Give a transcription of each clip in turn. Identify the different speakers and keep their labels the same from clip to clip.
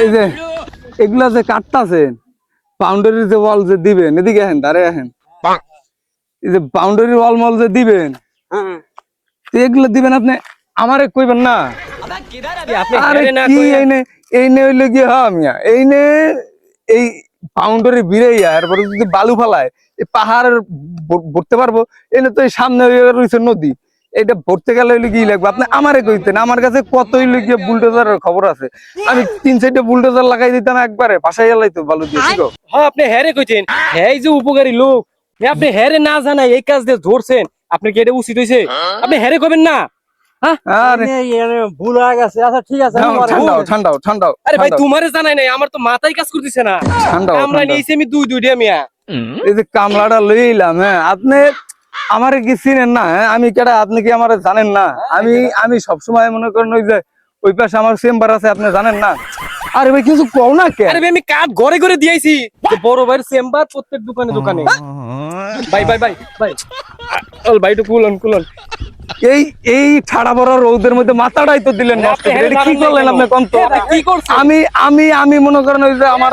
Speaker 1: এই যে এগুলা যে কাটতাছেন, বাউন্ডারি যে ওয়াল যে দিবেন, এদিকে আসেন, দাঁড়ায় আসেন। এই যে বাউন্ডারি ওয়াল মল যে দিবেন, এগুলো দিবেন আপনি আমারে কইবেন না। আরে কি এইনে হইলে কি মিয়া, এইনে এই বাউন্ডারি বিরাইয়া এরপরে যদি বালু ফালায় এই পাহাড় ভরতে পারবো? এনে তো এই সামনে রয়েছে নদী, এটা ভরতে গেলে হইলে কি লাগবে? আপনি আমারে কইতেন, আমার কাছে কত হইলে গিয়ে বুলডোজারের খবর আছে, আমি 3-4টা বুলডোজার লাগাই দিতাম একবারে, ভাসাই গেলাইতো বালু দিয়ে। ঠিক
Speaker 2: হ্যাঁ আপনি হ্যারে কইতেন, হ্যাঁ এই যে উপকারী লোক, আপনি হ্যারে না জানাই এই কাজ দিয়ে ধরছেন, আপনি কি এটা উচিত হয়েছে? আপনি হ্যারে কবেন না।
Speaker 3: ভুল হয়ে গেছে। আচ্ছা ঠিক আছে,
Speaker 1: ঠান্ডাও ঠান্ডাও।
Speaker 2: আরে ভাই তোমারে জানাই নাই, আমার তো মাথায় কাজ করতেছে না। আমরা নিয়েছি আমি দুইটা মিয়া।
Speaker 1: এই যে কামলাটা লইলাম, হ্যাঁ আপনি আমারে কি চিনেন না? হ্যাঁ আমি কেডা, আপনি কি আমারে জানেন না? আমি সবসময় মনে করেন ওই যে ওই পাশে আমার চেম্বার আছে, আপনি জানেন না? আরে ভাই কিছু কও না কে?
Speaker 2: আরে ভাই আমি কাঠ ঘরে ঘরে দিয়েছি, বড় ভাইয়ের চেম্বার প্রত্যেক দোকানে দোকানে। ভাই ভাই ভাই ভাই ভাই একটু কুলন।
Speaker 1: এই ঠাড়া বড় রোদের মধ্যে মাথাটাই তো দিলেন নষ্ট করে। এটা কি করলেন আপনি কোন তো? আমি মনে করেন ওই যে আমার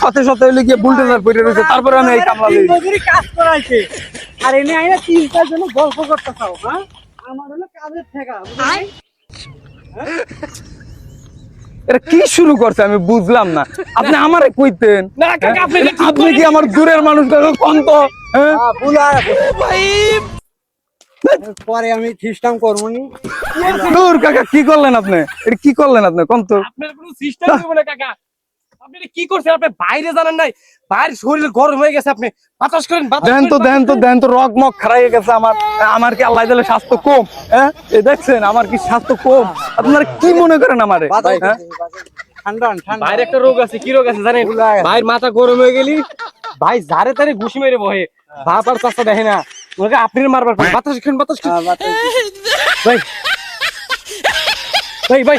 Speaker 1: সাথে সাথে হইলে গিয়ে বুলডোজার পড়ে রয়েছে, তারপরে আমি এই কামলা লই
Speaker 3: কাজ করাইছে। আর এনে আইনা 3-4 জন গল্প করতেছাও। হ্যাঁ আমার হলো কাজের ঠেকা, বুঝলি?
Speaker 1: এটা কি শুরু করছে আমি বুঝলাম না। আপনি আমারে কইতেন
Speaker 2: না কাকা,
Speaker 1: আপনি কি আমার দূরের মানুষ কোন তো? হ্যাঁ
Speaker 3: ভুল হয়ে গেছে ভাই, পরে আমি খ্রিস্টান করবনি।
Speaker 1: দূর কাকা, কি করলেন আপনি? এটা কি করলেন আপনি কোন তো?
Speaker 2: আপনার কোনো সিস্টেম হবে না কাকা। আপনি এটা কি করছেন? আপনি বাইরে জানেন নাই, বাইরে শরীর গরম হয়ে গেছে, আপনি বাতাস করেন।
Speaker 1: দেন তো রক মক খারাই গেছে আমার কি আল্লাহ দিলে স্বাস্থ্য কম? হ্যাঁ এই দেখছেন আমার কি স্বাস্থ্য কম? আপনারা কি মনে করেন আমারে? হ্যাঁ
Speaker 3: ঠান্ডা
Speaker 2: বাইরে একটা রোগ আছে, কি রোগ আছে জানেন? ভাইয়ের মাথা গরম হয়ে গেলি ভাই জারে তারে ঘুষি মেরে বহে, বাপ আর চাচা দেখে না, ওকে আপনি মারবার পারেন। বাতাস খান ভাই ভাই ভাই